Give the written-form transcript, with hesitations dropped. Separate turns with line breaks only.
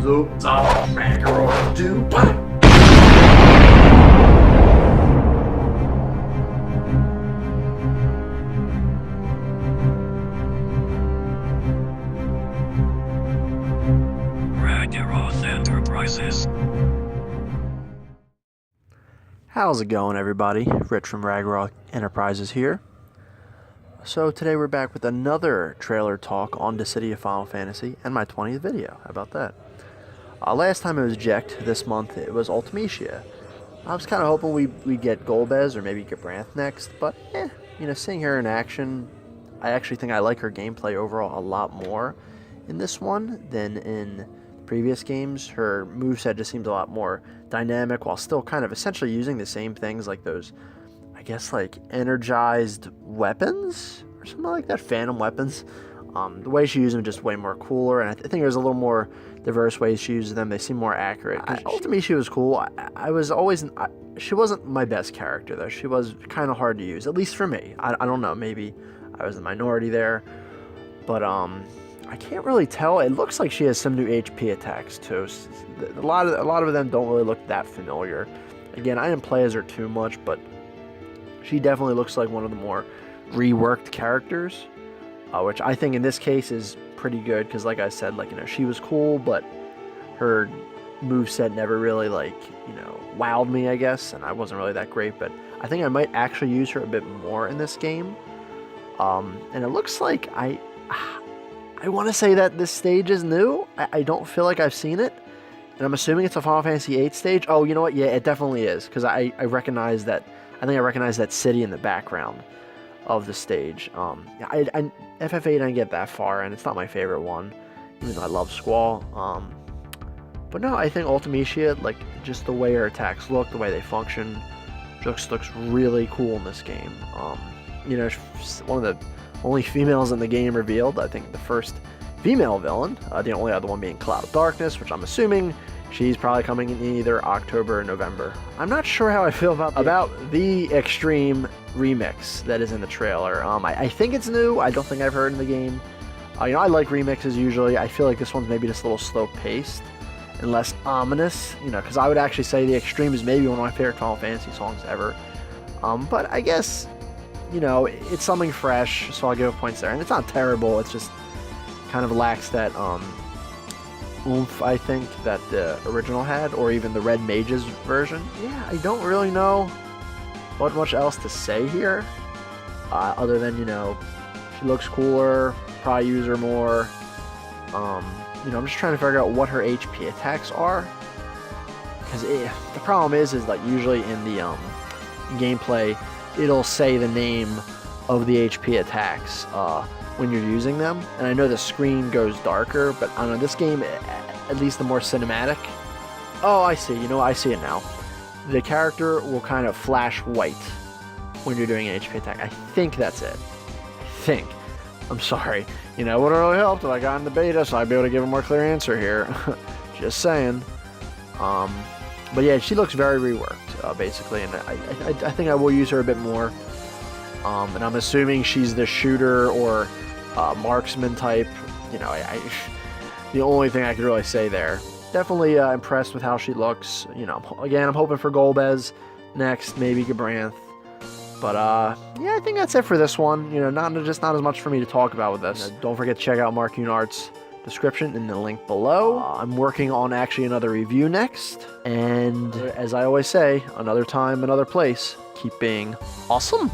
What's up, Ragiroth, dude? What?
Ragiroth Enterprises.
How's it going, everybody? Rich from Ragiroth Enterprises here. So today we're back with another trailer talk on Dissidia Final Fantasy and my 20th video. How about that? Last time it was Jekt. This month it was Ultimecia. I was kind of hoping we'd get Golbez or maybe get Branth next, but seeing her in action, I actually think I like her gameplay overall a lot more in this one than in previous games. Her moveset just seems a lot more dynamic while still kind of essentially using the same things like those, I guess, like energized weapons or something like that, phantom weapons. The way she uses them is just way more cooler, and I think there's a little more diverse ways she uses them. They seem more accurate. Ultimately, she was cool. She wasn't my best character, though. She was kind of hard to use, at least for me. I don't know, maybe I was the minority there, but I can't really tell. It looks like she has some new HP attacks too. A lot of them don't really look that familiar. Again, I didn't play as her too much, but she definitely looks like one of the more reworked characters, which I think in this case is pretty good because, like I said, she was cool, but her moveset never really wowed me, I guess, and I wasn't really that great. But I think I might actually use her a bit more in this game, and it looks like I want to say that this stage is new. I don't feel like I've seen it, and I'm assuming it's a Final Fantasy VIII stage. Oh, you know what? Yeah, it definitely is, because I recognize that. I think I recognize that city in the background of the stage. FF8 I didn't get that far, and it's not my favorite one, even though I love Squall. But no, I think Ultimecia, just the way her attacks look, the way they function, just looks really cool in this game. She's one of the only females in the game revealed. I think the first female villain, the only other one being Cloud of Darkness, which I'm assuming she's probably coming in either October or November. I'm not sure how I feel about the Extreme remix that is in the trailer. I think it's new. I don't think I've heard in the game. I like remixes usually. I feel like this one's maybe just a little slow-paced and less ominous, because I would actually say the Extreme is maybe one of my favorite Final Fantasy songs ever. But I guess, it's something fresh, so I'll give it points there. And it's not terrible. It's just kind of lacks that oomph, I think, that the original had, or even the Red Mage's version. Yeah, I don't really know what much else to say here, other than, she looks cooler, probably use her more. I'm just trying to figure out what her HP attacks are, because the problem is like usually in the gameplay, it'll say the name of the HP attacks when you're using them, and I know the screen goes darker, but I don't know, this game, at least the more cinematic. Oh, I see. I see it now. The character will kind of flash white when you're doing an HP attack. I think that's it. I'm sorry. It would have really helped if I got in the beta, so I'd be able to give a more clear answer here. Just saying. But yeah, she looks very reworked, basically, and I think I will use her a bit more. And I'm assuming she's the shooter or marksman type. The only thing I could really say there. Definitely impressed with how she looks. Again, I'm hoping for Golbez next, maybe Gabranth. But yeah, I think that's it for this one. Not as much for me to talk about with this. Don't forget to check out Mark Unart's description in the link below. I'm working on actually another review next. And as I always say, another time, another place. Keep being awesome.